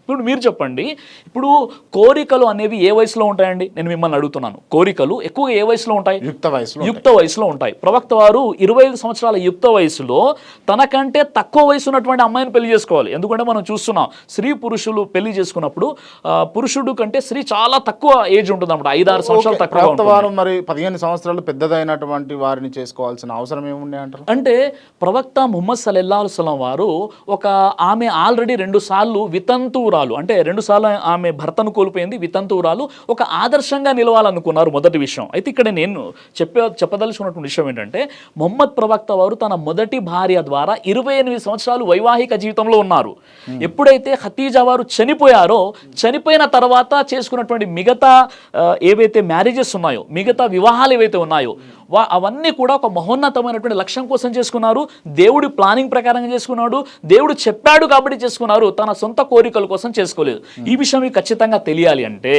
ఇప్పుడు మీరు చెప్పండి, ఇప్పుడు కోరికలు అనేవి ఏ వయసులో ఉంటాయండి? నేను మిమ్మల్ని అడుగుతున్నాను. కోరికలు ఎక్కువగా ఏ వయసులో ఉంటాయి? యుక్త వయసులో ఉంటాయి. ప్రవక్త వారు 25 సంవత్సరాల యుక్త వయసులో తనకంటే తక్కువ వయసు ఉన్నటువంటి అమ్మాయిని పెళ్లి చేసుకోవాలి. ఎందుకంటే మనం చూస్తున్నాం, స్త్రీ పురుషులు పెళ్లి చేసుకున్నప్పుడు పురుషుడు కంటే స్త్రీ చాలా తక్కువ ఏజ్ ఉంటుంది అన్నమాట, 5-6 సంవత్సరాలు తక్కువ. వారు మరి 15 సంవత్సరాలు పెద్దదైనటువంటి వారిని చేసుకోవాల్సిన అవసరం ఏముండే అంటారు? అంటే ప్రవక్త ముహమ్మద్ సల్లల్లాహు అలైహి వసల్లం వారు ఆమె ఆల్రెడీ 2 సార్లు వితంతువురాలు, అంటే 2 సార్లు ఆమె భర్తను కోల్పోయింది, వితంతువురాలు, ఒక ఆదర్శంగా నిలవాలనుకున్నారు. మొదటి విషయం అయితే ఇక్కడ నేను చెప్పదలుచుకున్నటువంటి విషయం ఏంటంటే, ముహమ్మద్ ప్రవక్త వారు తన మొదటి భార్య ద్వారా 28 సంవత్సరాలు వైవాహిక జీవితంలో ఉన్నారు. ఎప్పుడైతే ఖతీజా వారు చనిపోయారో, చనిపోయిన తర్వాత చేసుకున్నటువంటి మిగతా ఏవైతే మ్యారేజెస్ ఉన్నాయో, మిగతా వివాహాలు ఏవైతే ఉన్నాయో, అవన్నీ కూడా ఒక మహోన్నతమైనటువంటి లక్ష్యం కోసం చేసుకున్నారు. దేవుడి ప్లానింగ్ ప్రకారంగా చేసుకున్నాడు. దేవుడు చెప్పాడు కాబట్టి చేసుకున్నారు, తన సొంత కోరికల కోసం చేసుకోలేదు. ఈ విషయం మీకు ఖచ్చితంగా తెలియాలి అంటే